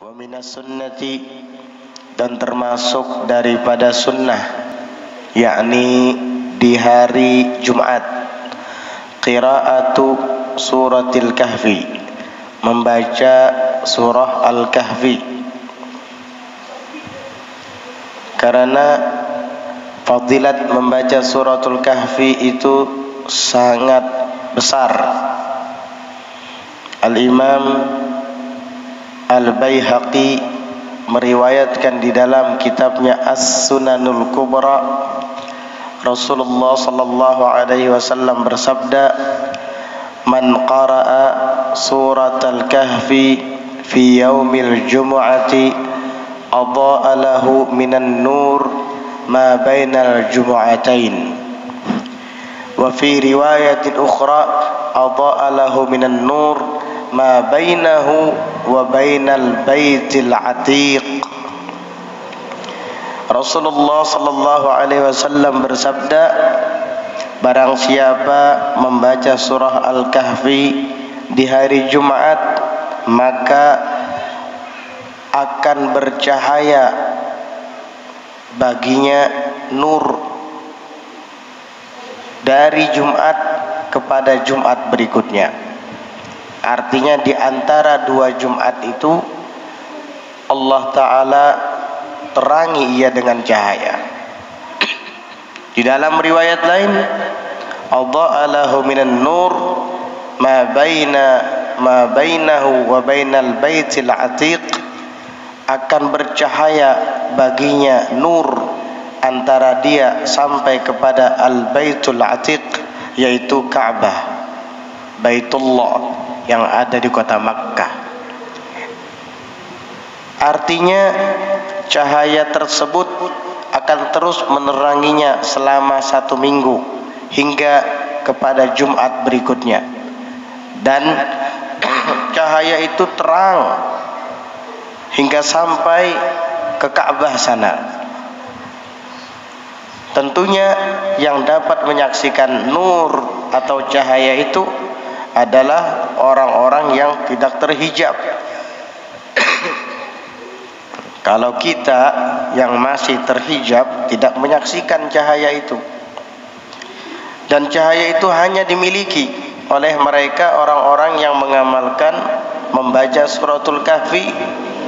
Wa minas sunnati, dan termasuk daripada sunnah, yakni di hari Jumat, qiraatu suratil kahfi, membaca surah al-kahfi, karena fadilat membaca suratul kahfi itu sangat besar. Al-Imam Al-Baihaqi meriwayatkan di dalam kitabnya As-Sunanul Kubra, Rasulullah sallallahu alaihi wasallam bersabda, "Man qara'a suratal kahfi fi yaumil jumu'ati adha'a lahu minan nur ma bainal jumu'atain." Wa fi riwayatin ukhra adha'a lahu minan nur ma bainahu wa bainal baitil atiq. Rasulullah sallallahu alaihi wasallam bersabda, barang siapa membaca surah Al-Kahfi di hari Jumat, maka akan bercahaya baginya nur dari Jumat kepada Jumat berikutnya. Artinya di antara dua Jumat itu Allah Ta'ala terangi ia dengan cahaya. Di dalam riwayat lain, adha'a lahu minan nur ma bainahu wa bainal baitil atiq, akan bercahaya baginya nur antara dia sampai kepada al-baitul atiq, yaitu Ka'bah, Baitullah yang ada di kota Makkah. Artinya cahaya tersebut akan terus meneranginya selama 1 minggu hingga kepada Jumat berikutnya, dan cahaya itu terang hingga sampai ke Ka'bah sana. Tentunya yang dapat menyaksikan nur atau cahaya itu adalah orang-orang yang tidak terhijab. Kalau kita yang masih terhijab tidak menyaksikan cahaya itu, dan cahaya itu hanya dimiliki oleh mereka orang-orang yang mengamalkan membaca suratul kahfi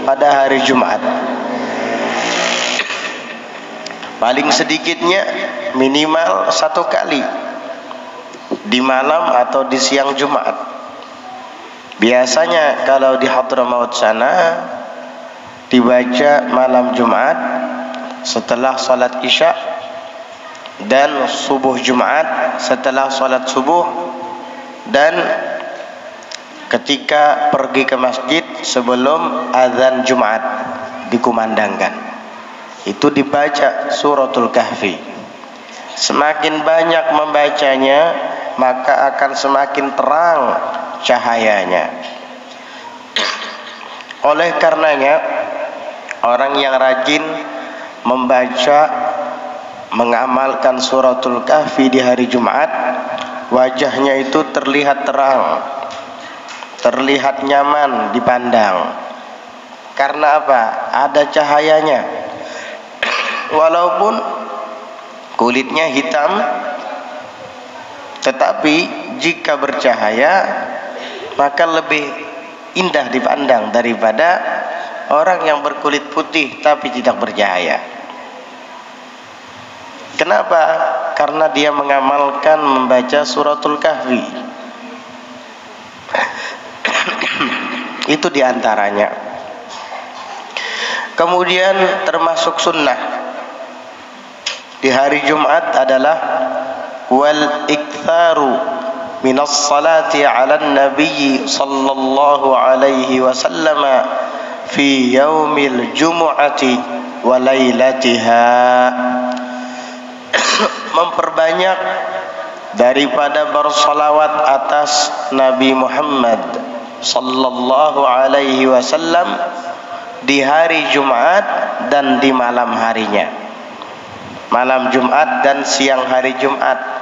pada hari Jumat. Paling sedikitnya minimal 1 kali di malam atau di siang Jumat. Biasanya kalau di Hadramaut sana dibaca malam Jumat setelah salat Isya, dan subuh Jumat setelah salat subuh, dan ketika pergi ke masjid sebelum azan Jumat dikumandangkan, itu dibaca suratul kahfi. Semakin banyak membacanya, maka akan semakin terang cahayanya. Oleh karenanya, orang yang rajin membaca, mengamalkan suratul kahfi di hari Jumat, wajahnya itu terlihat terang, terlihat nyaman dipandang. Karena apa? Ada cahayanya. Walaupun kulitnya hitam, tetapi jika bercahaya maka lebih indah dipandang daripada orang yang berkulit putih tapi tidak bercahaya. Kenapa? Karena dia mengamalkan membaca suratul kahfi. Itu diantaranya. Kemudian termasuk sunnah di hari Jumat adalah wal iktharu minas salati ala nabi sallallahu alaihi wasallam fi yaumil jumu'ati wa lailatiha, memperbanyak daripada bersalawat atas Nabi Muhammad sallallahu alaihi wasallam di hari Jumat dan di malam harinya, malam Jumat dan siang hari Jumat.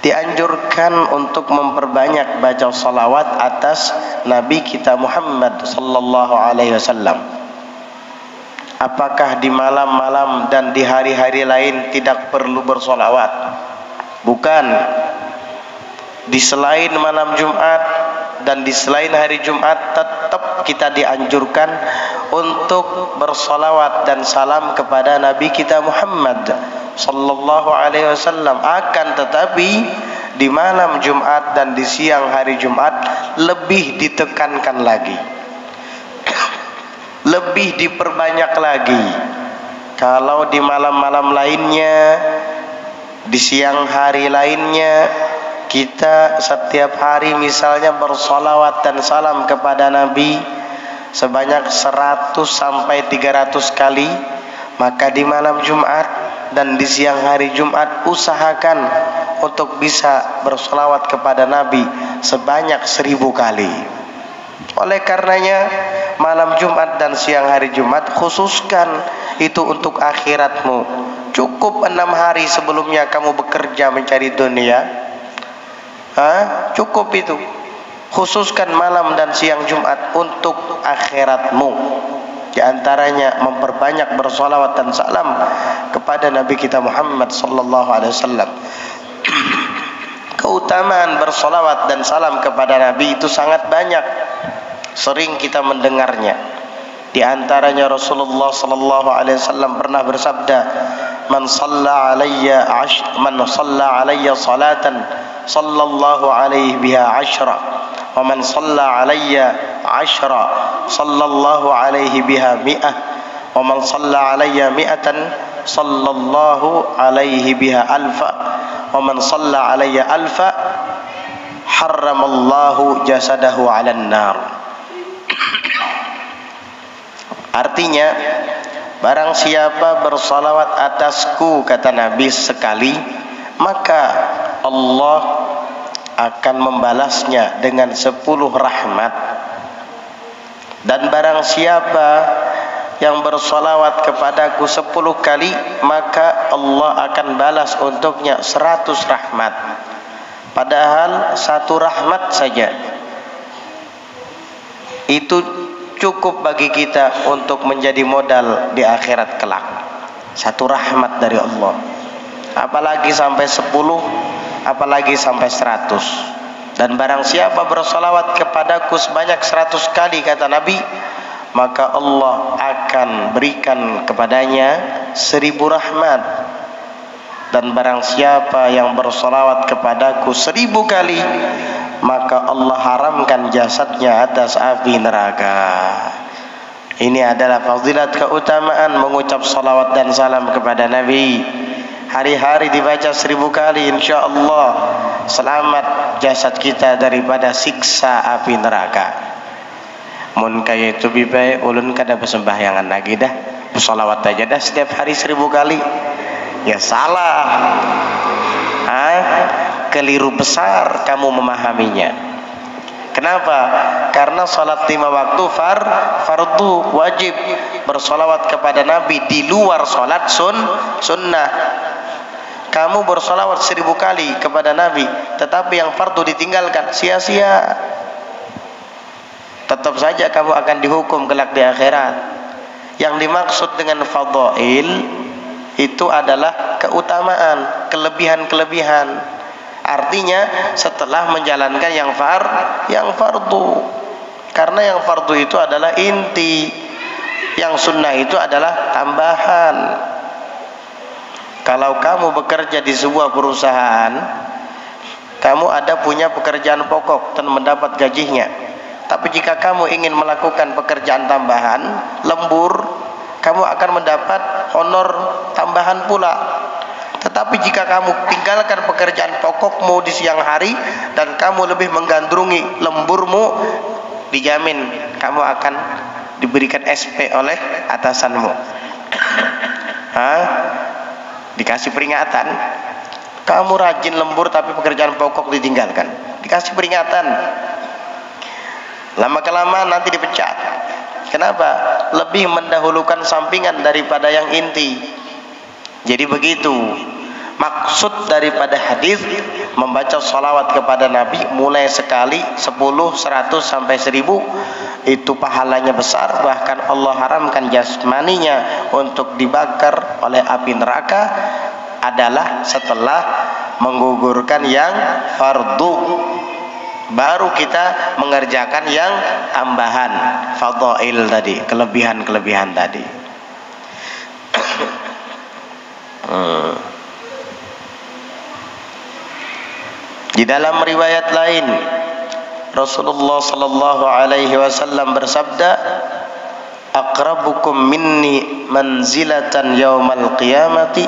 dianjurkan untuk memperbanyak baca salawat atas Nabi kita Muhammad sallallahu alaihi wasallam. Apakah di malam-malam dan di hari-hari lain tidak perlu bersolawat? Bukan. Di selain malam Jumat dan di selain hari Jumat tetap kita dianjurkan untuk bersolawat dan salam kepada Nabi kita Muhammad sallallahu alaihi wasallam. Akan tetapi di malam Jumat dan di siang hari Jumat lebih ditekankan lagi, lebih diperbanyak lagi. Kalau di malam-malam lainnya, di siang hari lainnya, kita setiap hari misalnya bersolawat dan salam kepada Nabi sebanyak 100 sampai 300 kali, maka di malam Jumat dan di siang hari Jumat usahakan untuk bisa bersolawat kepada Nabi sebanyak 1000 kali. Oleh karenanya malam Jumat dan siang hari Jumat khususkan itu untuk akhiratmu. Cukup 6 hari sebelumnya kamu bekerja mencari dunia, cukup itu. Khususkan malam dan siang Jumat untuk akhiratmu. Di antaranya memperbanyak bersolawat dan salam kepada Nabi kita Muhammad sallallahu alaihi wasallam. Keutamaan bersolawat dan salam kepada Nabi itu sangat banyak. Sering kita mendengarnya. Di antaranya Rasulullah sallallahu alaihi wasallam pernah bersabda, "Man shalla alayya salatan sallallahu alaihi biha 10, wa man shalla alayya 10 sallallahu alaihi biha 100, wa man shalla alayya 100 sallallahu alaihi biha 1000, wa man shalla alayya 1000 harramallahu jasadahu 'alan nar." Artinya, barang siapa bersalawat atasku, kata Nabi, sekali, maka Allah akan membalasnya dengan 10 rahmat. Dan barang siapa yang bersalawat kepadaku 10 kali, maka Allah akan balas untuknya 100 rahmat. Padahal 1 rahmat saja itu cukup bagi kita untuk menjadi modal di akhirat kelak. 1 rahmat dari Allah. Apalagi sampai 10, apalagi sampai 100. Dan barang siapa bersalawat kepadaku sebanyak 100 kali, kata Nabi, maka Allah akan berikan kepadanya 1000 rahmat. Dan barang siapa yang bersalawat kepadaku 1000 kali, maka Allah haramkan jasadnya atas api neraka. Ini adalah fadilat, keutamaan mengucap salawat dan salam kepada Nabi. Hari-hari dibaca 1000 kali, insya Allah selamat jasad kita daripada siksa api neraka. Mun kaya itu bibai ulun kada bersembahyangan lagi dah, bersalawat aja dah setiap hari 1000 kali. Ya salah, keliru besar kamu memahaminya. Kenapa? Karena salat 5 waktu fardu wajib. Bersolawat kepada Nabi di luar salat sunnah. Kamu bersolawat 1000 kali kepada Nabi, tetapi yang fardu ditinggalkan, sia-sia. Tetap saja kamu akan dihukum kelak di akhirat. Yang dimaksud dengan fadail itu adalah keutamaan, kelebihan-kelebihan. Artinya setelah menjalankan yang fardu. Karena yang fardu itu adalah inti, yang sunnah itu adalah tambahan. Kalau kamu bekerja di sebuah perusahaan, kamu ada punya pekerjaan pokok dan mendapat gajinya. Tapi jika kamu ingin melakukan pekerjaan tambahan, lembur, kamu akan mendapat honor tambahan pula. Tetapi jika kamu tinggalkan pekerjaan pokokmu di siang hari dan kamu lebih menggandrungi lemburmu, dijamin kamu akan diberikan SP oleh atasanmu. Dikasih peringatan. Kamu rajin lembur tapi pekerjaan pokok ditinggalkan, dikasih peringatan. Lama-kelamaan nanti dipecat. Kenapa? Lebih mendahulukan sampingan daripada yang inti. Jadi begitu. Maksud daripada hadis membaca salawat kepada Nabi mulai sekali 10, 100 sampai 1000 itu pahalanya besar, bahkan Allah haramkan jasmaninya untuk dibakar oleh api neraka adalah setelah menggugurkan yang fardu, baru kita mengerjakan yang tambahan fadhail tadi, kelebihan-kelebihan tadi. Di dalam riwayat lain Rasulullah sallallahu alaihi wasallam bersabda, aqrabukum minni manzilatan yaumal qiyamati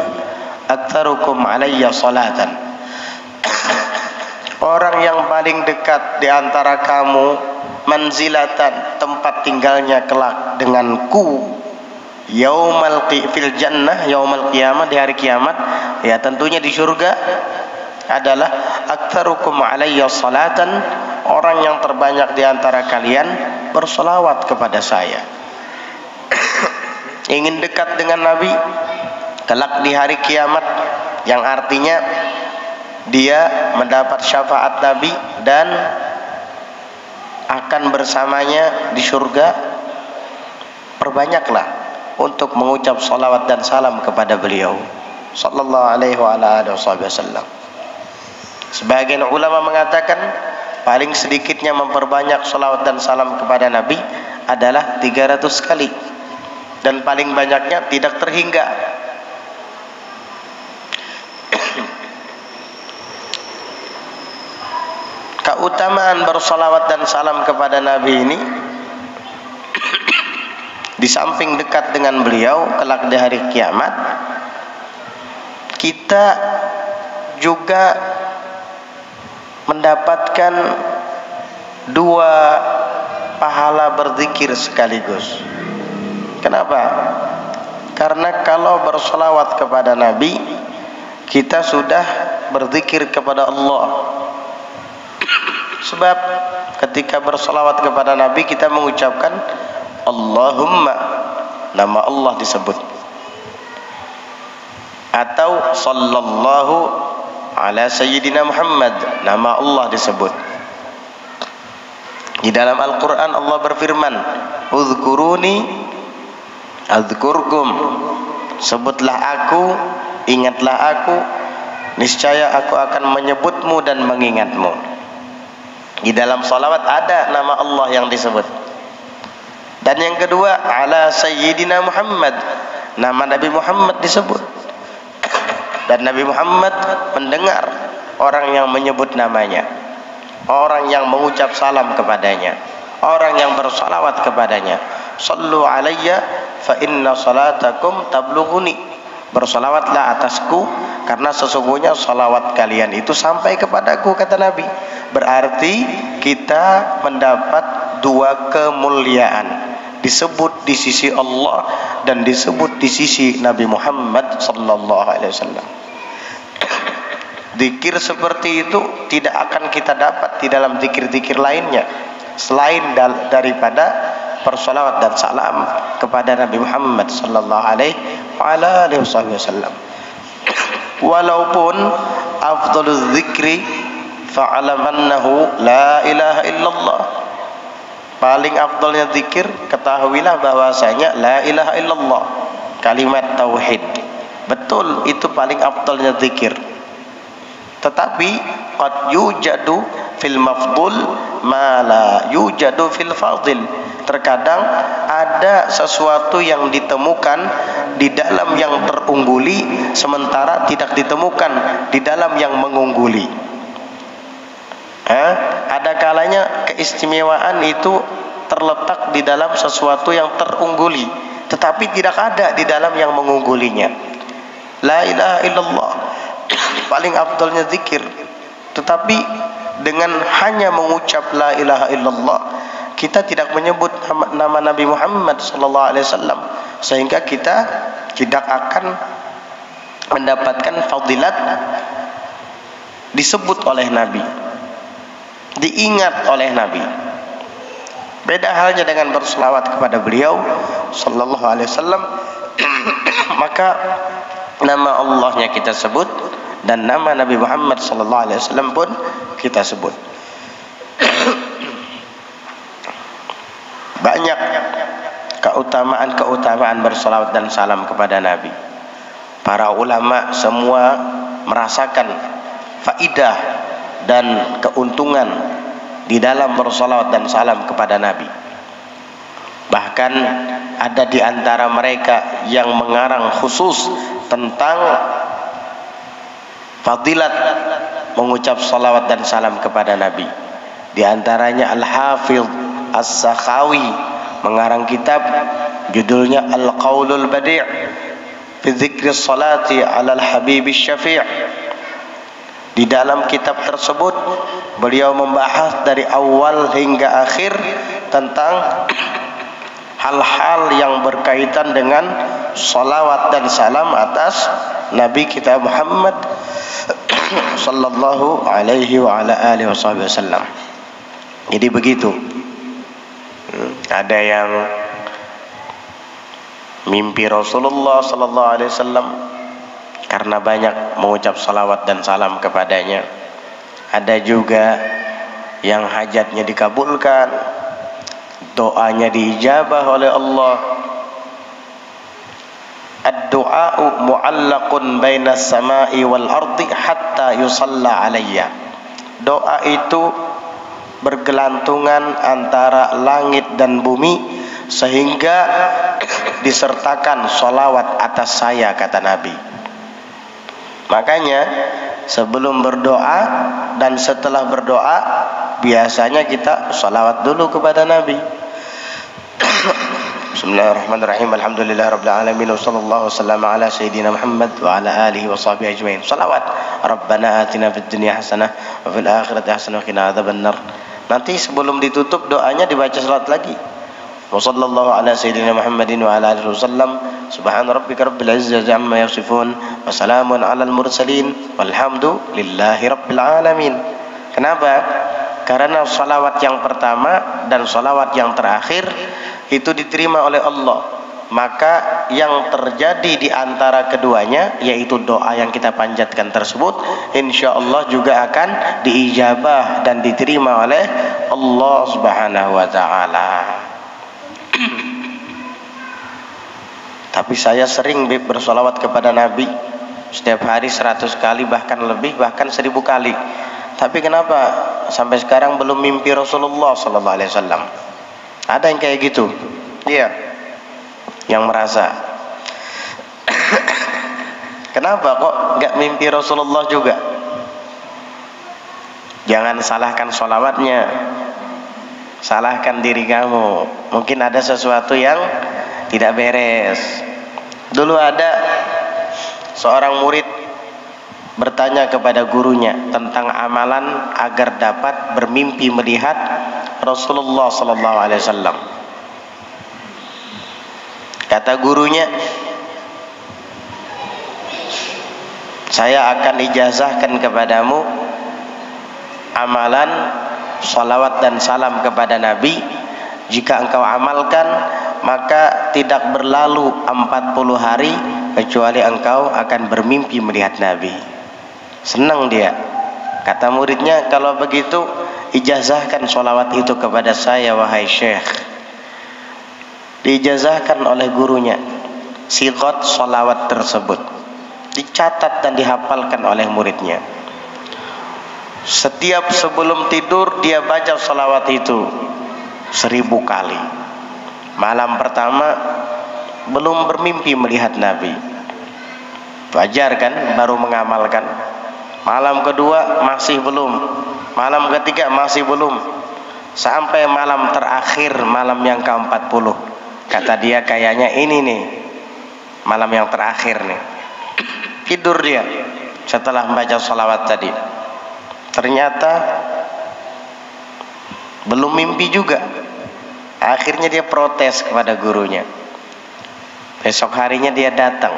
aktsarukum alayya salatan. Orang yang paling dekat di antara kamu manzilatan, tempat tinggalnya kelak denganku, fil jannah, yaumal qiyamah, di hari kiamat, ya tentunya di surga, adalah aktsarukum alayya salatan, orang yang terbanyak di antara kalian bersolawat kepada saya. Ingin dekat dengan Nabi kelak di hari kiamat, yang artinya dia mendapat syafaat Nabi dan akan bersamanya di surga, perbanyaklah untuk mengucap salawat dan salam kepada beliau sallallahu alaihi wasallam. Sebagian ulama mengatakan paling sedikitnya memperbanyak salawat dan salam kepada Nabi adalah 300 kali, dan paling banyaknya tidak terhingga. Keutamaan bersalawat dan salam kepada Nabi ini, di samping dekat dengan beliau kelak di hari kiamat, kita juga mendapatkan 2 pahala berzikir sekaligus. Kenapa? Karena kalau bersalawat kepada Nabi, kita sudah berzikir kepada Allah. Sebab ketika bersalawat kepada Nabi, kita mengucapkan Allahumma, nama Allah disebut, atau sallallahu ala sayyidina Muhammad, nama Allah disebut. Di dalam Al-Quran Allah berfirman, uzkuruni azkurkum, sebutlah aku, ingatlah aku, niscaya aku akan menyebutmu dan mengingatmu. Di dalam salawat ada nama Allah yang disebut. Dan yang kedua, ala sayyidina Muhammad, nama Nabi Muhammad disebut. Dan Nabi Muhammad mendengar orang yang menyebut namanya, orang yang mengucap salam kepadanya, orang yang bersalawat kepadanya. Sallu alayya fa inna salatakum tablughuni, bersalawatlah atasku karena sesungguhnya salawat kalian itu sampai kepadaku, kata Nabi. Berarti kita mendapat 2 kemuliaan, disebut di sisi Allah dan disebut di sisi Nabi Muhammad sallallahu alaihi wasallam. Zikir seperti itu tidak akan kita dapat di dalam zikir-zikir lainnya selain daripada bersalawat dan salam kepada Nabi Muhammad sallallahu alaihi wasallam. Walaupun afdhaluz zikri fa'alam annahu la ilaha illallah, paling afdalnya zikir ketahuilah bahwasanya la ilaha illallah, kalimat tauhid. Betul, itu paling afdalnya zikir. Tetapi qad yujadu fil mafdul ma la yujadu fil fadil, terkadang ada sesuatu yang ditemukan di dalam yang terungguli sementara tidak ditemukan di dalam yang mengungguli. Ada kalanya keistimewaan itu terletak di dalam sesuatu yang terungguli, tetapi tidak ada di dalam yang mengunggulinya. La ilaha illallah paling afdalnya zikir, tetapi dengan hanya mengucap la ilaha illallah kita tidak menyebut nama Nabi Muhammad sallallahu alaihi wasallam, sehingga kita tidak akan mendapatkan fadilat disebut oleh Nabi, diingat oleh Nabi. Beda halnya dengan berselawat kepada beliau sallallahu alaihi wasallam. Maka nama Allahnya kita sebut, dan nama Nabi Muhammad SAW pun kita sebut. Banyak keutamaan bersalawat dan salam kepada Nabi. Para ulama semua merasakan faidah dan keuntungan di dalam bersalawat dan salam kepada Nabi. Bahkan ada di antara mereka yang mengarang khusus tentang fadilat mengucap salawat dan salam kepada Nabi. Di antaranya Al-Hafidh As-Sakhawi mengarang kitab judulnya Al-Qaulul Badi' fi dzikri salati 'alal Habibis Syafi'. Di dalam kitab tersebut beliau membahas dari awal hingga akhir tentang hal-hal yang berkaitan dengan salawat dan salam atas Nabi kita Muhammad sallallahu alaihi wa ala alihi wasallam. Jadi begitu. Ada yang mimpi Rasulullah sallallahu alaihi wasallam karena banyak mengucap salawat dan salam kepadanya. Ada juga yang hajatnya dikabulkan, doanya diijabah oleh Allah. Ad-du'a'u mu'allaqun bainas sama'i wal ardi hatta yusalla alayya. Doa itu bergelantungan antara langit dan bumi sehingga disertakan salawat atas saya, kata Nabi. Makanya sebelum berdoa dan setelah berdoa biasanya kita salawat dulu kepada Nabi. Bismillahirrahmanirrahim. Alhamdulillahirabbil alamin wa sallallahu wasallam ala sayyidina Muhammad wa ala alihi wa sahbihi ajmain. Salawat. Rabbana atina fid dunya hasanah wa fil akhirati hasanah wa qina adzabannar. Nanti sebelum ditutup doanya dibaca salat lagi. Wa sallallahu ala sayyidina Muhammadin wa ala alihi wasallam. Subhana rabbika rabbil izzati amma yasifun wa salamun alal mursalin walhamdulillahi rabbil alamin. Kenapa? Karena salawat yang pertama dan salawat yang terakhir itu diterima oleh Allah. Maka yang terjadi di antara keduanya, yaitu doa yang kita panjatkan tersebut, insya Allah juga akan diijabah dan diterima oleh Allah Subhanahu wa ta'ala. Tapi saya sering bersolawat kepada Nabi setiap hari 100 kali, bahkan lebih, bahkan 1000 kali. Tapi kenapa sampai sekarang belum mimpi Rasulullah sallallahu alaihi wasallam? Ada yang kayak gitu? Iya, yang merasa. Kenapa kok nggak mimpi Rasulullah juga? Jangan salahkan sholawatnya, salahkan diri kamu. Mungkin ada sesuatu yang tidak beres. Dulu ada seorang murid bertanya kepada gurunya tentang amalan agar dapat bermimpi melihat Rasulullah sallallahu alaihi wasallam. Kata gurunya, saya akan ijazahkan kepadamu amalan salawat dan salam kepada Nabi. Jika engkau amalkan, maka tidak berlalu 40 hari kecuali engkau akan bermimpi melihat Nabi. Senang dia. Kata muridnya, kalau begitu ijazahkan salawat itu kepada saya wahai syekh. Diijazahkan oleh gurunya sigat salawat tersebut, dicatat dan dihafalkan oleh muridnya. Setiap sebelum tidur dia baca salawat itu 1000 kali. Malam pertama belum bermimpi melihat Nabi, wajar kan, baru mengamalkan. Malam kedua masih belum, malam ketiga masih belum, sampai malam terakhir, malam yang ke-40. Kata dia, kayaknya ini nih malam yang terakhir nih. Tidur dia setelah membaca salawat tadi. Ternyata belum mimpi juga. Akhirnya dia protes kepada gurunya. Besok harinya dia datang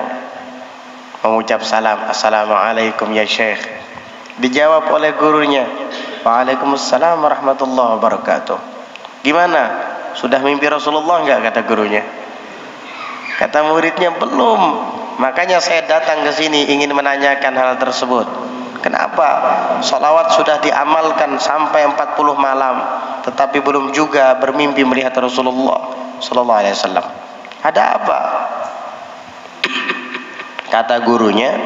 mengucap salam, assalamualaikum ya syekh. Dijawab oleh gurunya, waalaikumsalam warahmatullahi wabarakatuh. Gimana? Sudah mimpi Rasulullah enggak? Kata gurunya. Kata muridnya, belum. Makanya saya datang ke sini ingin menanyakan hal tersebut. Kenapa sholawat sudah diamalkan sampai 40 malam, tetapi belum juga bermimpi melihat Rasulullah Sallallahu Alaihi Wasallam? Ada apa? Kata gurunya,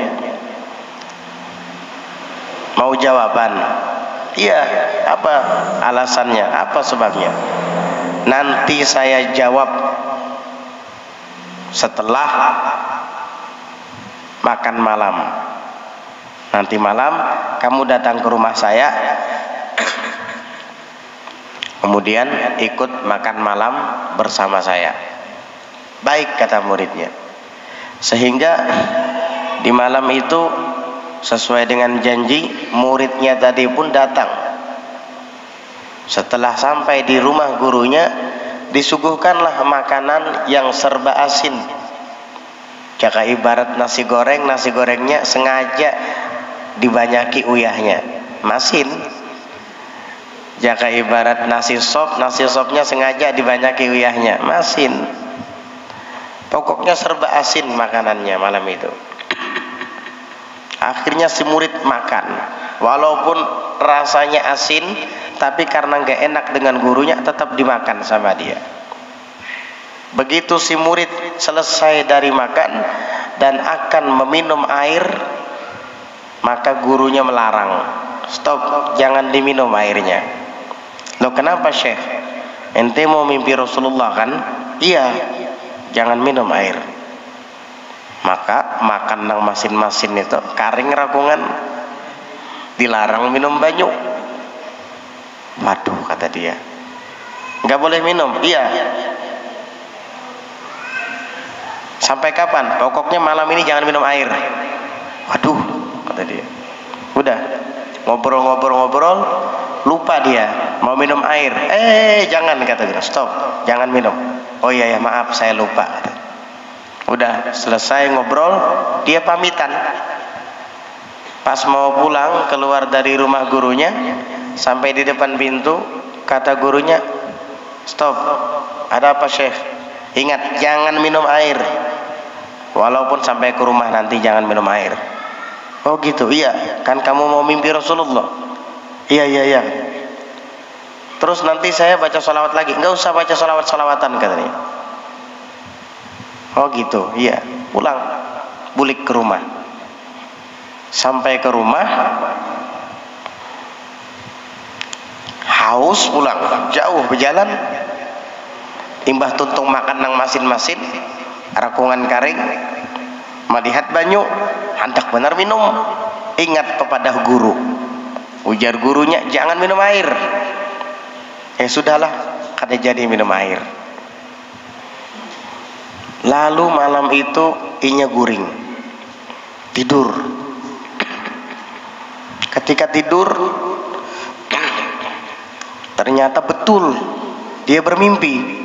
mau jawaban? Iya. Apa alasannya? Apa sebabnya? Nanti saya jawab setelah makan malam. Nanti malam kamu datang ke rumah saya, kemudian ikut makan malam bersama saya. Baik, kata muridnya. Sehingga di malam itu sesuai dengan janji, muridnya tadi pun datang. Setelah sampai di rumah gurunya, disuguhkanlah makanan yang serba asin. Jika ibarat nasi goreng, nasi gorengnya sengaja dibanyaki uyahnya, masin. Jika ibarat nasi sop, nasi sopnya sengaja dibanyaki uyahnya, masin. Pokoknya serba asin makanannya malam itu. Akhirnya si murid makan, walaupun rasanya asin, tapi karena nggak enak dengan gurunya, tetap dimakan sama dia. Begitu si murid selesai dari makan dan akan meminum air, maka gurunya melarang, stop, jangan diminum airnya. Loh, kenapa Syekh? Ente mau mimpi Rasulullah kan? Iya, jangan minum air. Maka makan nang masin-masin itu karing rakungan, dilarang minum banyu. Waduh, kata dia, nggak boleh minum. Iya. Sampai kapan? Pokoknya malam ini jangan minum air. Waduh, kata dia. Udah ngobrol-ngobrol, lupa dia mau minum air. Jangan, kata dia. Stop, jangan minum. Oh iya ya, maaf saya lupa. Udah selesai ngobrol, dia pamitan. Pas mau pulang keluar dari rumah gurunya, sampai di depan pintu, kata gurunya, stop, ada apa Syekh? Ingat, jangan minum air. Walaupun sampai ke rumah nanti jangan minum air. Oh gitu, iya. Kan kamu mau mimpi Rasulullah. Iya. Terus nanti saya baca sholawat lagi. Enggak usah baca sholawatan katanya. Oh gitu, iya. Pulang, bulik ke rumah. Sampai ke rumah, haus pulang, jauh berjalan. Imbah tuntung makan nang masin-masin, rakungan karing, melihat banyu, hendak benar minum. Ingat kepada guru. Ujar gurunya, jangan minum air. Sudahlah, kada jadi minum air. Lalu malam itu inya guring, tidur. Ketika tidur, ternyata betul dia bermimpi.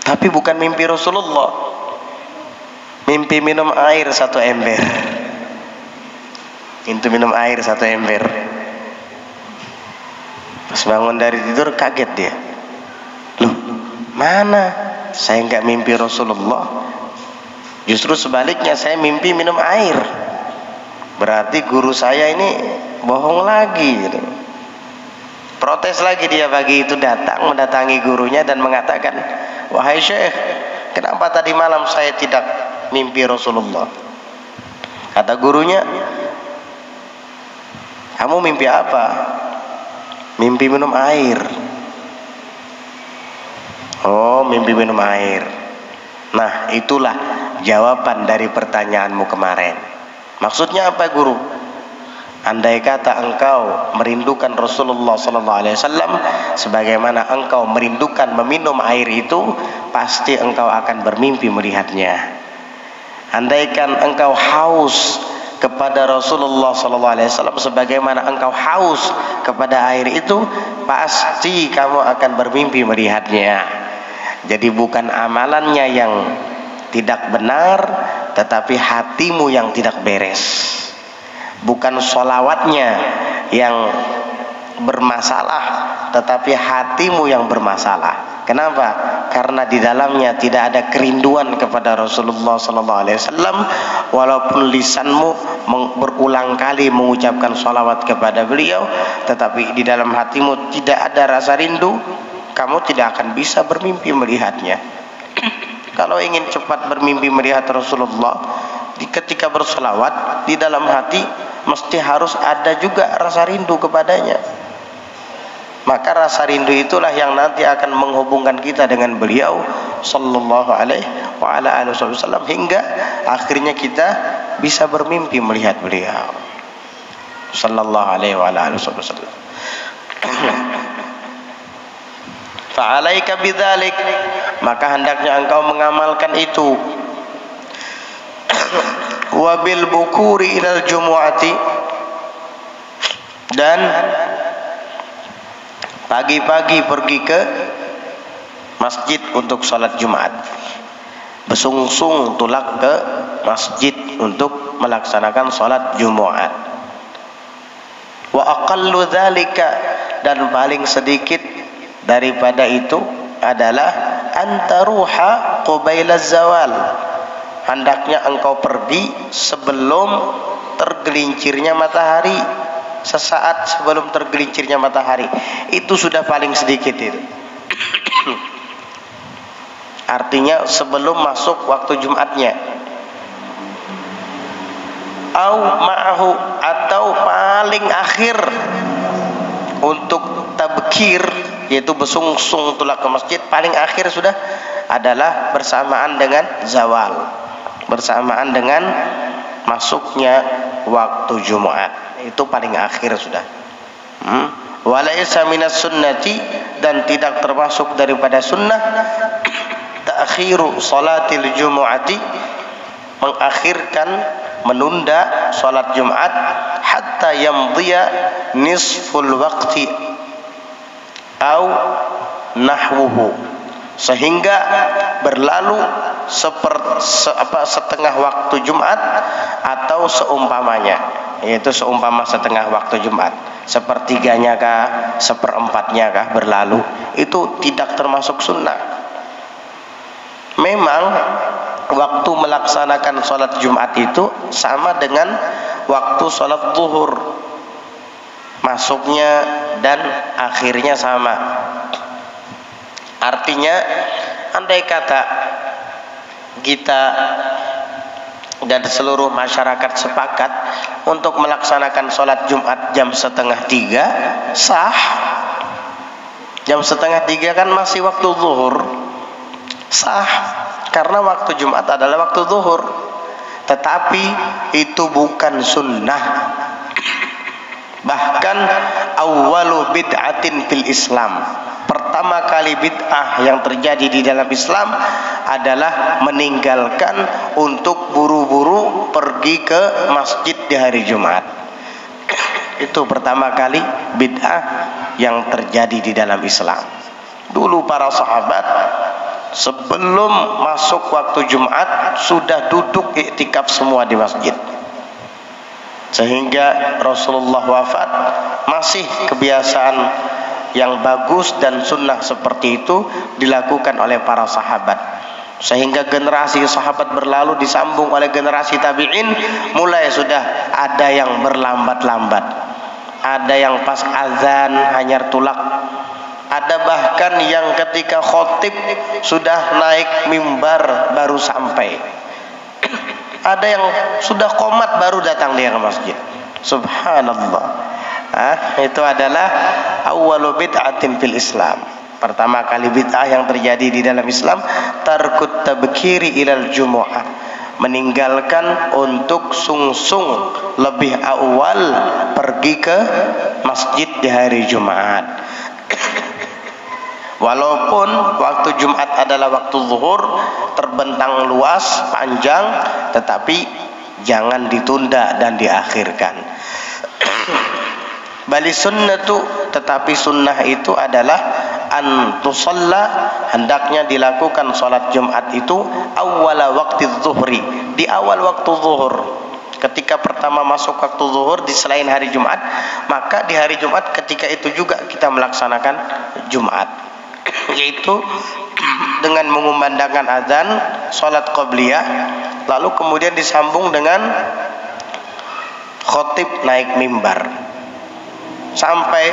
Tapi bukan mimpi Rasulullah, mimpi minum air 1 ember. Itu minum air 1 ember. Pas bangun dari tidur kaget dia. Loh, mana? Saya nggak mimpi Rasulullah. Justru sebaliknya, saya mimpi minum air. Berarti guru saya ini bohong lagi. Gitu. Protes lagi dia pagi itu, datang mendatangi gurunya dan mengatakan, wahai Syekh, kenapa tadi malam saya tidak mimpi Rasulullah? Kata gurunya, kamu mimpi apa? Mimpi minum air. Oh, mimpi minum air. Nah, itulah jawaban dari pertanyaanmu kemarin. Maksudnya apa, guru? Andai kata engkau merindukan Rasulullah SAW sebagaimana engkau merindukan meminum air itu, pasti engkau akan bermimpi melihatnya. Andaikan engkau haus kepada Rasulullah SAW sebagaimana engkau haus kepada air itu, pasti kamu akan bermimpi melihatnya. Jadi bukan amalannya yang tidak benar, tetapi hatimu yang tidak beres. Bukan sholawatnya yang bermasalah, tetapi hatimu yang bermasalah. Kenapa? Karena di dalamnya tidak ada kerinduan kepada Rasulullah SAW. Walaupun lisanmu berulang kali mengucapkan salawat kepada beliau, tetapi di dalam hatimu tidak ada rasa rindu, kamu tidak akan bisa bermimpi melihatnya. Kalau ingin cepat bermimpi melihat Rasulullah, ketika bersalawat, di dalam hati mesti harus ada juga rasa rindu kepadanya. Maka rasa rindu itulah yang nanti akan menghubungkan kita dengan beliau sallallahu alaihi wasallam, hingga akhirnya kita bisa bermimpi melihat beliau sallallahu alaihi wasallam. Fa'alaika bidzalik, maka hendaknya engkau mengamalkan itu. Wabil bukuri ilal jumu'ati, dan pagi-pagi pergi ke masjid untuk salat Jumat. Besungsung tulak ke masjid untuk melaksanakan salat Jumat. Wa aqallu dzalika, dan paling sedikit daripada itu adalah antaruha qabailaz zawal, hendaknya engkau pergi sebelum tergelincirnya matahari, sesaat sebelum tergelincirnya matahari. Itu sudah paling sedikit itu. Artinya sebelum masuk waktu Jumatnya. Au ma'ahu, atau paling akhir untuk tabkir, yaitu besungsung tulak ke masjid, paling akhir sudah adalah bersamaan dengan zawal, bersamaan dengan masuknya waktu Jumat. Itu paling akhir sudah. Walaisa minas sunnati, dan tidak termasuk daripada sunnah ta'khiru salatil jumu'ati, mengakhirkan, menunda salat Jumat, hatta yamdhiya nisful waqti au nahwuhu, sehingga berlalu setengah waktu Jumat atau seumpamanya, yaitu seumpama setengah waktu Jumat, sepertiganya kah, seperempatnya kah berlalu. Itu tidak termasuk sunnah. Memang waktu melaksanakan sholat Jumat itu sama dengan waktu sholat zuhur, masuknya dan akhirnya sama. Artinya andai kata kita dan seluruh masyarakat sepakat untuk melaksanakan sholat Jumat jam 2:30, sah. Jam 2:30 kan masih waktu zuhur, sah, karena waktu Jumat adalah waktu zuhur. Tetapi itu bukan sunnah. Bahkan awwalu bid'atin fil Islam, pertama kali bid'ah yang terjadi di dalam Islam adalah meninggalkan untuk buru-buru pergi ke masjid di hari Jumat. Itu pertama kali bid'ah yang terjadi di dalam Islam. Dulu para sahabat sebelum masuk waktu Jumat sudah duduk iktikaf semua di masjid, sehingga Rasulullah wafat masih kebiasaan yang bagus dan sunnah seperti itu dilakukan oleh para sahabat, sehingga generasi sahabat berlalu disambung oleh generasi tabi'in. Mulai sudah ada yang berlambat-lambat, ada yang pas azan hanyar tulak, ada bahkan yang ketika khotib sudah naik mimbar baru sampai, ada yang sudah qomat baru datang dia ke masjid. Subhanallah. Itu adalah awwalu bid'atin fil Islam. Pertama kali bid'ah yang terjadi di dalam Islam, tarkut tabkiri ilal jumu'ah, meninggalkan untuk sungsung lebih awal pergi ke masjid di hari Jumat. Walaupun waktu Jumat adalah waktu zuhur, terbentang luas, panjang, tetapi jangan ditunda dan diakhirkan. Bali sunnatu, tetapi sunnah itu adalah an tusalla, hendaknya dilakukan salat Jumat itu awwala waqti zuhri, di awal waktu zuhur. Ketika pertama masuk waktu zuhur di selain hari Jumat, maka di hari Jumat ketika itu juga kita melaksanakan Jumat, yaitu dengan mengumandangkan azan, sholat qabliyah, lalu kemudian disambung dengan khotib naik mimbar sampai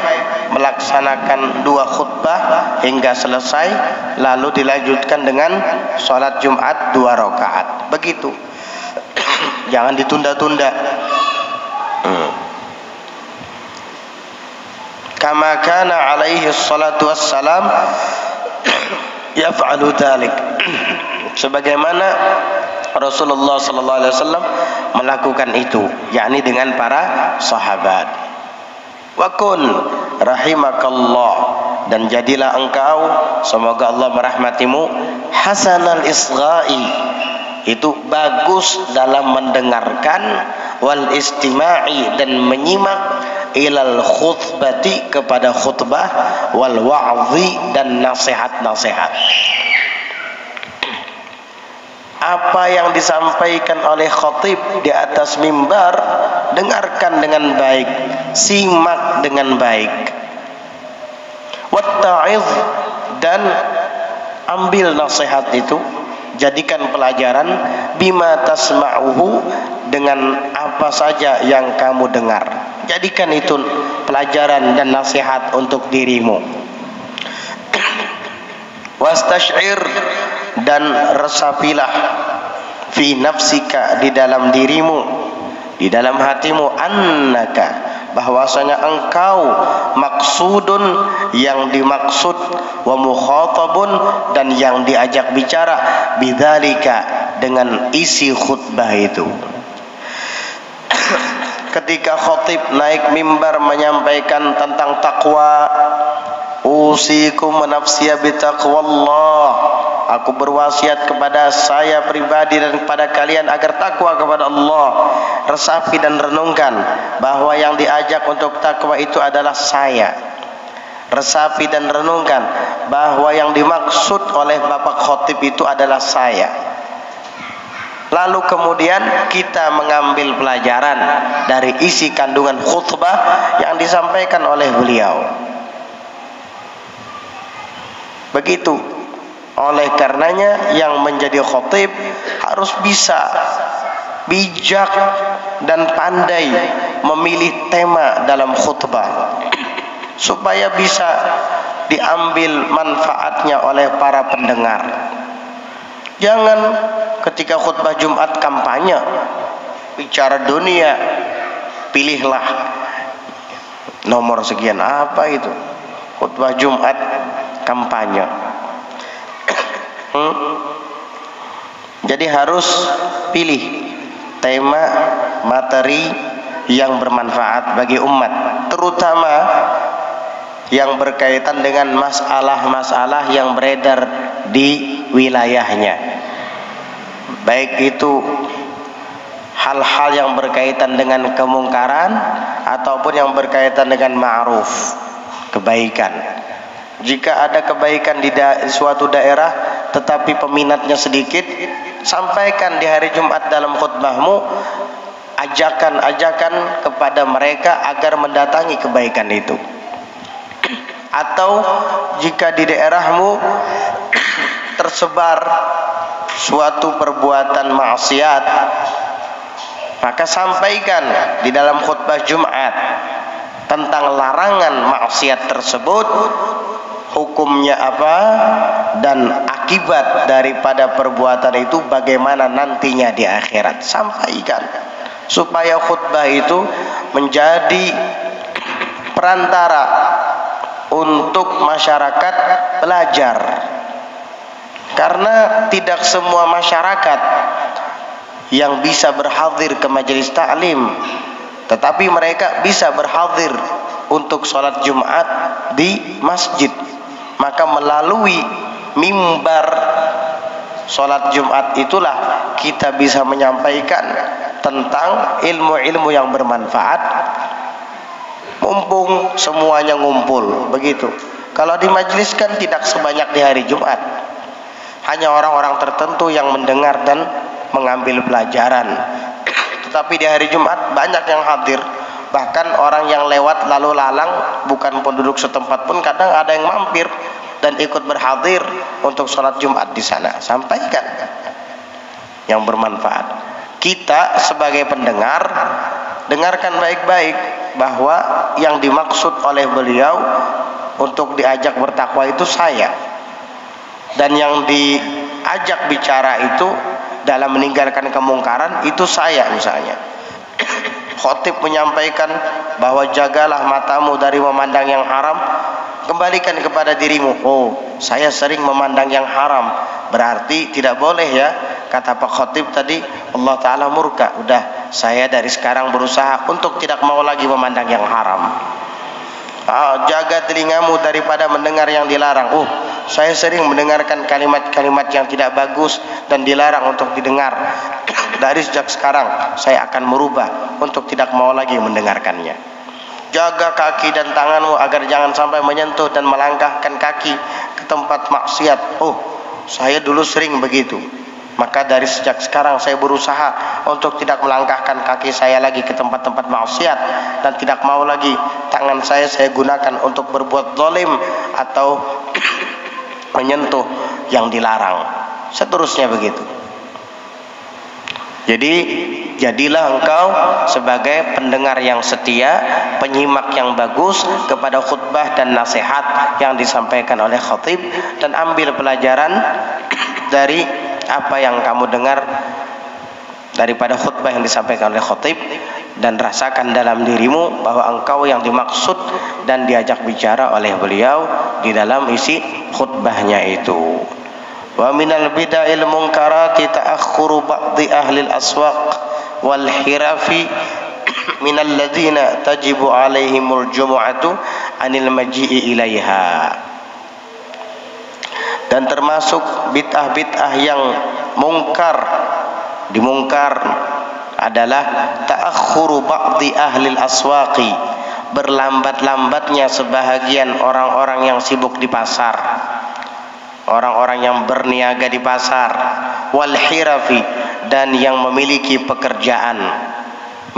melaksanakan 2 khutbah hingga selesai, lalu dilanjutkan dengan sholat Jumat 2 rakaat. Begitu. Jangan ditunda-tunda. Kama kana alaihi salatu wassalam yaf'alu dzalik. Sebagaimana Rasulullah sallallahu alaihi wasallam melakukan itu, yakni dengan para sahabat. Wa kun rahimakallah, dan jadilah engkau, semoga Allah merahmatimu, hasanal isgha'i, itu bagus dalam mendengarkan, wal istima'i, dan menyimak, ilal khutbati, kepada khutbah, wal wa'zi, dan nasihat-nasihat. Apa yang disampaikan oleh khatib di atas mimbar, dengarkan dengan baik, simak dengan baik. Watta'iz, dan ambil nasihat itu, jadikan pelajaran, bima tasma'uhu, dengan apa saja yang kamu dengar. Jadikan itu pelajaran dan nasihat untuk dirimu. Wastash'ir, dan resapilah, fi nafsika, di dalam dirimu, di dalam hatimu, annaka, bahwasanya engkau maksudun, yang dimaksud, wa mukhatabun, dan yang diajak bicara, bidzalika, dengan isi khutbah itu. Ketika khatib naik mimbar menyampaikan tentang takwa, usikum wa nafsiya bitaqwallah, aku berwasiat kepada saya pribadi dan kepada kalian agar takwa kepada Allah. Resapi dan renungkan bahwa yang diajak untuk takwa itu adalah saya. Resapi dan renungkan bahwa yang dimaksud oleh Bapak Khatib itu adalah saya. Lalu kemudian kita mengambil pelajaran dari isi kandungan khutbah yang disampaikan oleh beliau. Begitu. Oleh karenanya yang menjadi khatib harus bisa bijak dan pandai memilih tema dalam khutbah supaya bisa diambil manfaatnya oleh para pendengar. Jangan ketika khutbah Jumat kampanye, bicara dunia, pilihlah nomor sekian, apa itu? Khutbah Jumat kampanye. Jadi harus pilih tema, materi yang bermanfaat bagi umat, terutama yang berkaitan dengan masalah-masalah yang beredar di wilayahnya. Baik itu hal-hal yang berkaitan dengan kemungkaran ataupun yang berkaitan dengan ma'ruf, kebaikan. Jika ada kebaikan di suatu daerah tetapi peminatnya sedikit, sampaikan di hari Jumat dalam khutbahmu ajakan-ajakan kepada mereka agar mendatangi kebaikan itu. Atau jika di daerahmu tersebar suatu perbuatan maksiat, maka sampaikan di dalam khutbah Jumat tentang larangan maksiat tersebut, hukumnya apa, dan akibat daripada perbuatan itu bagaimana nantinya di akhirat. Sampaikan supaya khutbah itu menjadi perantara untuk masyarakat belajar. Karena tidak semua masyarakat yang bisa berhadir ke majelis taklim, tetapi mereka bisa berhadir untuk sholat Jumat di masjid. Maka melalui mimbar sholat Jumat itulah kita bisa menyampaikan tentang ilmu-ilmu yang bermanfaat, mumpung semuanya ngumpul. Begitu. Kalau di majelis kan tidak sebanyak di hari Jumat, hanya orang-orang tertentu yang mendengar dan mengambil pelajaran. tetapi di hari Jumat banyak yang hadir. Bahkan orang yang lewat lalu lalang bukan penduduk setempat pun kadang ada yang mampir dan ikut berhadir untuk sholat Jumat di sana. Sampaikan yang bermanfaat. Kita sebagai pendengar, dengarkan baik-baik bahwa yang dimaksud oleh beliau untuk diajak bertakwa itu saya, dan yang diajak bicara itu dalam meninggalkan kemungkaran itu saya. Misalnya khotib menyampaikan bahwa jagalah matamu dari memandang yang haram, kembalikan kepada dirimu, oh saya sering memandang yang haram, berarti tidak boleh ya, kata Pak Khotib tadi, Allah Ta'ala murka. Udah, saya dari sekarang berusaha untuk tidak mau lagi memandang yang haram. Jaga telingamu daripada mendengar yang dilarang. Oh, saya sering mendengarkan kalimat-kalimat yang tidak bagus dan dilarang untuk didengar. Dari sejak sekarang saya akan merubah untuk tidak mau lagi mendengarkannya. Jaga kaki dan tanganmu agar jangan sampai menyentuh dan melangkahkan kaki ke tempat maksiat. Oh, saya dulu sering begitu, maka dari sejak sekarang saya berusaha untuk tidak melangkahkan kaki saya lagi ke tempat-tempat maksiat, dan tidak mau lagi tangan saya gunakan untuk berbuat zalim atau menyentuh yang dilarang. Seterusnya begitu. Jadi jadilah engkau sebagai pendengar yang setia, penyimak yang bagus kepada khutbah dan nasihat yang disampaikan oleh khatib, dan ambil pelajaran dari apa yang kamu dengar daripada khutbah yang disampaikan oleh khatib, dan rasakan dalam dirimu bahwa engkau yang dimaksud dan diajak bicara oleh beliau di dalam isi khutbahnya itu. Wa minal bid'il munkarati ta'akhkhuru ba'di ahli al-aswaq wal hirafi minal ladzina tajibu alaihimul jumu'atu anil maji'i ilaiha. Dan termasuk bid'ah-bid'ah yang dimungkar adalah ta'akhkhuru ba'di ahli al-aswaqi, berlambat-lambatnya sebahagian orang-orang yang sibuk di pasar, orang-orang yang berniaga di pasar, wal hirafi, dan yang memiliki pekerjaan,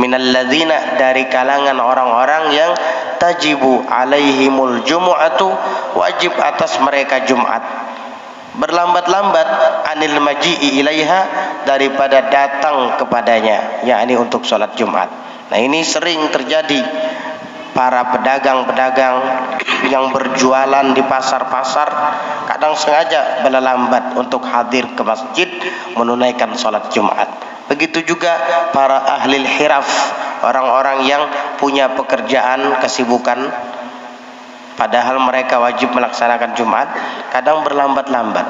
minal ladzina, dari kalangan orang-orang yang tajibu alaihimul jumu'atu, wajib atas mereka Jumat, berlambat-lambat anil maji'i ilaiha, daripada datang kepadanya, yakni untuk sholat Jumat. Nah, ini sering terjadi. Para pedagang-pedagang yang berjualan di pasar-pasar kadang sengaja berlambat untuk hadir ke masjid menunaikan sholat Jumat. Begitu juga para ahli hiraf, orang-orang yang punya pekerjaan, kesibukan, padahal mereka wajib melaksanakan Jumat, kadang berlambat-lambat.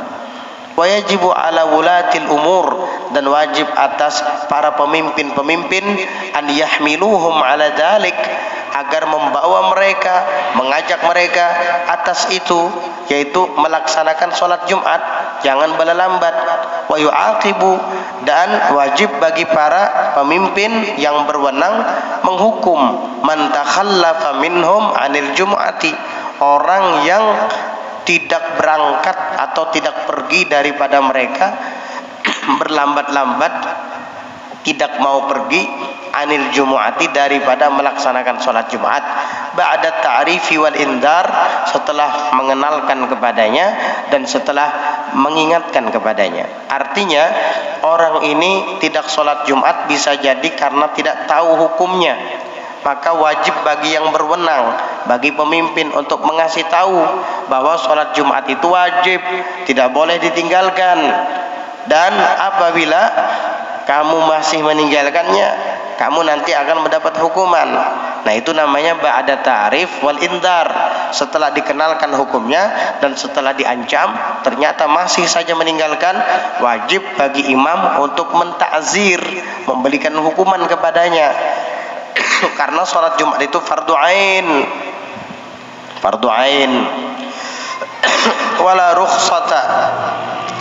Wa yajibu ala wulatil umur, dan wajib atas para pemimpin-pemimpin an yahmiluhum ala dzalik, agar membawa mereka, mengajak mereka atas itu, yaitu melaksanakan sholat Jumat, jangan berlambat. Wa yu'aqibu, dan wajib bagi para pemimpin yang berwenang menghukum man takhallafa minhum anil jumu'ati, orang yang tidak berangkat atau tidak pergi daripada mereka, berlambat-lambat tidak mau pergi anil jumu'ati, daripada melaksanakan sholat Jumat, ba'da ta'rifi wal indar, setelah mengenalkan kepadanya dan setelah mengingatkan kepadanya. Artinya orang ini tidak sholat Jumat bisa jadi karena tidak tahu hukumnya, maka wajib bagi yang berwenang, bagi pemimpin untuk mengasih tahu bahwa sholat Jumat itu wajib, tidak boleh ditinggalkan, dan apabila kamu masih meninggalkannya, kamu nanti akan mendapat hukuman. Nah, itu namanya ba'da ta'rif wal indar, setelah dikenalkan hukumnya dan setelah diancam ternyata masih saja meninggalkan, wajib bagi imam untuk mentakzir, memberikan hukuman kepadanya. Karena sholat Jumat itu fardu ain, wala rukhsata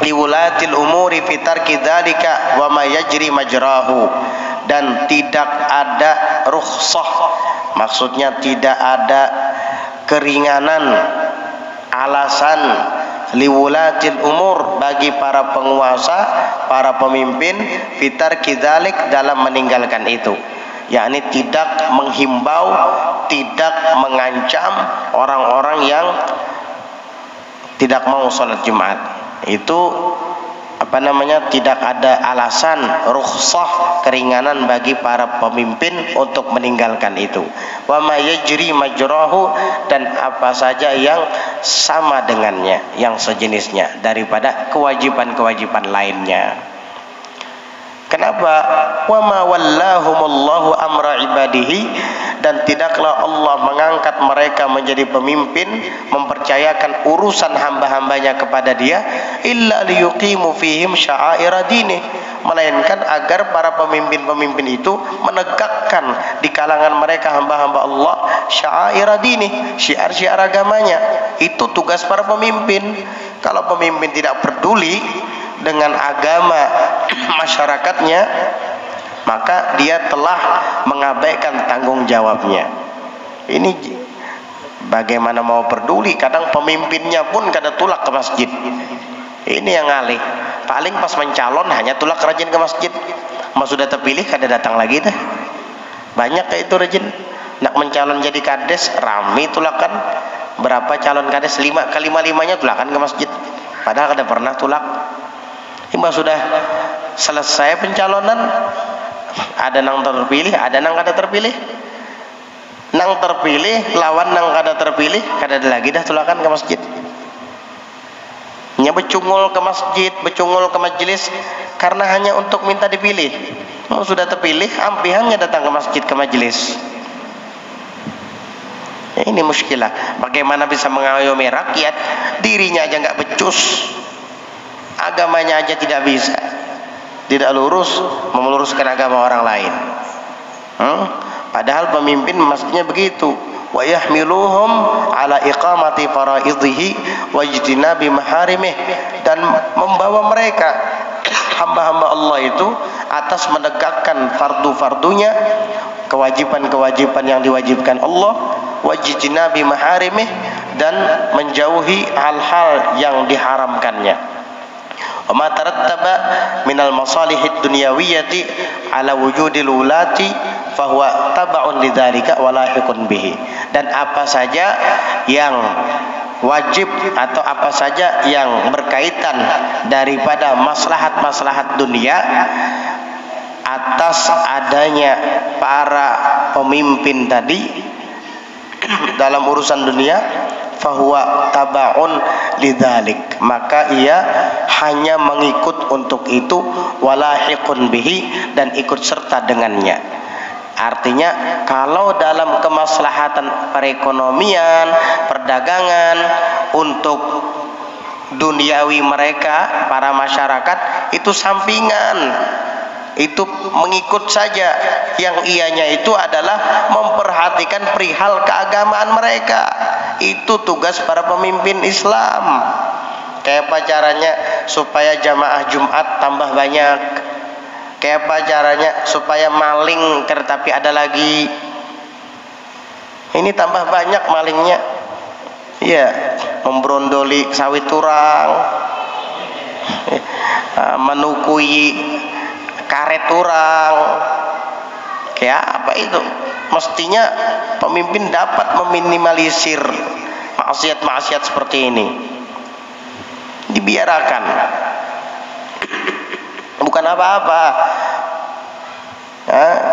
liwulatil umuri fi tarki dzalika wa ma yajri majrahu, dan tidak ada rukhsah, maksudnya tidak ada keringanan, alasan liwulatil umur, bagi para penguasa, para pemimpin, fitar kidzalik, dalam meninggalkan itu, yakni tidak menghimbau, tidak mengancam orang-orang yang tidak mau sholat Jumat. Itu tidak ada alasan, rukhsah, keringanan bagi para pemimpin untuk meninggalkan itu. Wa ma yajri majrahu, dan apa saja yang sama dengannya, yang sejenisnya daripada kewajiban-kewajiban lainnya. Kenapa? Wa ma wallahumullahu amra ibadihi, dan tidaklah Allah mengangkat mereka menjadi pemimpin, mempercayakan urusan hamba-hambanya kepada Dia, illa liyuqimu fihim sya'aira dini, melainkan agar para pemimpin-pemimpin itu menegakkan di kalangan mereka hamba-hamba Allah sya'aira dini, syiar-syiar agamanya. Itu tugas para pemimpin. Kalau pemimpin tidak peduli dengan agama masyarakatnya, maka dia telah mengabaikan tanggung jawabnya. Ini bagaimana mau peduli? Kadang pemimpinnya pun kada tulak ke masjid. Ini yang alih. Paling pas mencalon hanya tulak rajin ke masjid. Mas sudah terpilih kada datang lagi dah. Banyak kayak itu rajin. Nak mencalon jadi kades, rame tulakan. Berapa calon kades? 5 kali 5-5-nya tulakan ke masjid. Padahal kada pernah tulak. Mas sudah selesai pencalonan, ada nang terpilih, ada nang kada terpilih. Nang terpilih lawan nang kada terpilih, kada ada lagi dah tulakan ke masjid. Nya becungul ke masjid, becungul ke majelis karena hanya untuk minta dipilih. Mau sudah terpilih, ampihannya datang ke masjid, ke majelis. Ya, ini muskilah. Bagaimana bisa mengayomi rakyat, dirinya aja nggak becus, agamanya aja tidak bisa, tidak lurus, meluruskan agama orang lain. Padahal pemimpin mestinya begitu. Wa yahmiluhum ala iqamati faraidhihi wa ijtinabi maharimih, dan membawa mereka hamba-hamba Allah itu atas menegakkan fardu-fardunya, kewajiban-kewajiban yang diwajibkan Allah, wa ijtinabi maharimih, dan menjauhi hal-hal yang diharamkannya. Wa ma tarattaba minal masalihid dunyawiyyati ala wujudil ulati fahuwa taba'un lidzalika wa lahiqun bihi, dan apa saja yang wajib atau apa saja yang berkaitan daripada maslahat-maslahat dunia atas adanya para pemimpin tadi dalam urusan dunia, fahuwa tabaun lidzalik, maka ia hanya mengikut untuk itu, walahiqun bihi, dan ikut serta dengannya. Artinya kalau dalam kemaslahatan perekonomian, perdagangan, untuk duniawi mereka, para masyarakat, itu sampingan, itu mengikut saja. Yang ianya itu adalah memperhatikan perihal keagamaan mereka. Itu tugas para pemimpin Islam. Kayak apa caranya supaya jamaah Jumat tambah banyak? Kayak apa caranya supaya maling tetapi ada lagi? Ini tambah banyak malingnya. Iya, membrondoli sawit turang, menukui karet turang. Kayak apa itu? Mestinya pemimpin dapat meminimalisir maksiat-maksiat seperti ini. Dibiarkan. Bukan apa-apa.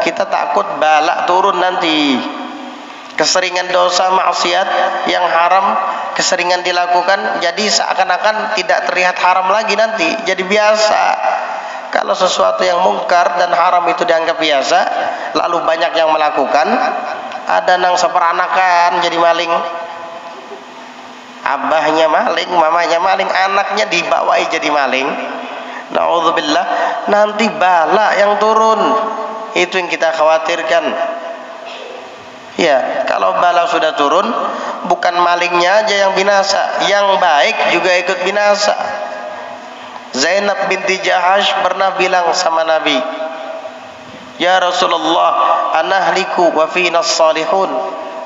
Kita takut balak turun nanti. Keseringan dosa maksiat yang haram, keseringan dilakukan, jadi seakan-akan tidak terlihat haram lagi nanti, jadi biasa. Kalau sesuatu yang mungkar dan haram itu dianggap biasa, lalu banyak yang melakukan, ada nang seperanakan jadi maling. Abahnya maling, mamanya maling, anaknya dibawai jadi maling. Na'udzubillah, nanti bala yang turun. Itu yang kita khawatirkan. Ya, kalau bala sudah turun, bukan malingnya aja yang binasa, yang baik juga ikut binasa. Zainab binti Jahash pernah bilang sama Nabi, "Ya Rasulullah, anahliku wa fina salihun."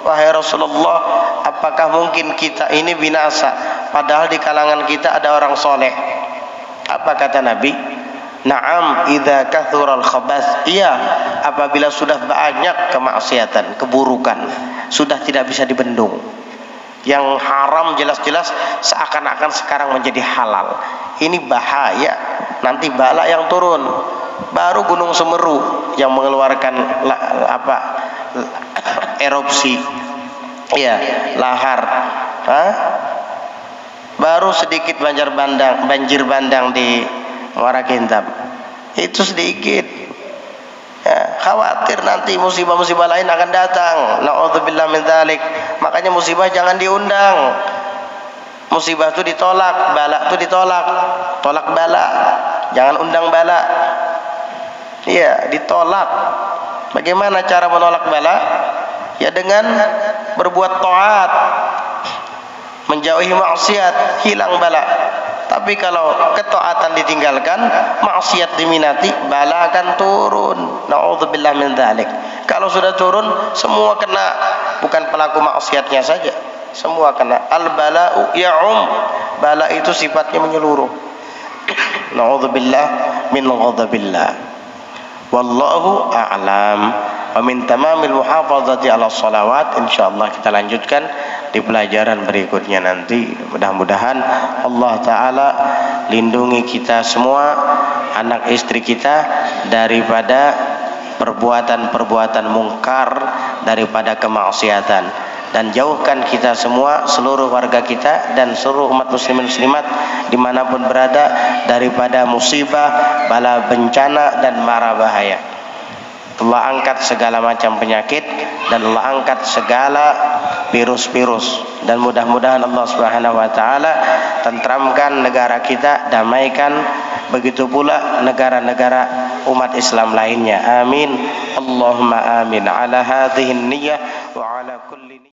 Wahai Rasulullah, apakah mungkin kita ini binasa padahal di kalangan kita ada orang soleh. Apa kata Nabi? Na'am idza kathural khabath. Iya, apabila sudah banyak kemaksiatan, keburukan, sudah tidak bisa dibendung. Yang haram jelas-jelas seakan-akan sekarang menjadi halal. Ini bahaya. Nanti bala yang turun. Baru Gunung Semeru yang mengeluarkan erupsi, ya, lahar. Baru sedikit banjir bandang di Muara Kintab. Itu sedikit. Ya, khawatir nanti musibah-musibah lain akan datang. Na'udzubillah min dzalik. Makanya musibah jangan diundang. Musibah itu ditolak, bala itu ditolak. Tolak bala. Jangan undang bala. Iya, ditolak. Bagaimana cara menolak bala? Ya dengan berbuat taat, menjauhi maksiat, hilang bala. Tapi kalau ketaatan ditinggalkan, maksiat diminati, bala akan turun. Na'udzubillah min dzalik. Kalau sudah turun, semua kena, bukan pelaku maksiatnya saja, semua kena. Al-bala'u ya'um. Bala itu sifatnya menyeluruh. Na'udzubillah min ghadabillah. Wallahu a'lam. Wa min tamamil muhafazati 'ala shalawat. Insyaallah kita lanjutkan di pelajaran berikutnya nanti. Mudah-mudahan Allah taala lindungi kita semua, anak istri kita daripada perbuatan-perbuatan mungkar, daripada kemaksiatan, dan jauhkan kita semua, seluruh warga kita dan seluruh umat muslimin muslimat dimanapun berada, daripada musibah, bala, bencana dan mara bahaya. Allah angkat segala macam penyakit dan Allah angkat segala virus-virus, dan mudah-mudahan Allah Subhanahu wa taala tentramkan negara kita, damaikan begitu pula negara-negara umat Islam lainnya. Amin. Allahumma amin. Ala hadhihi niyyah wa ala kulli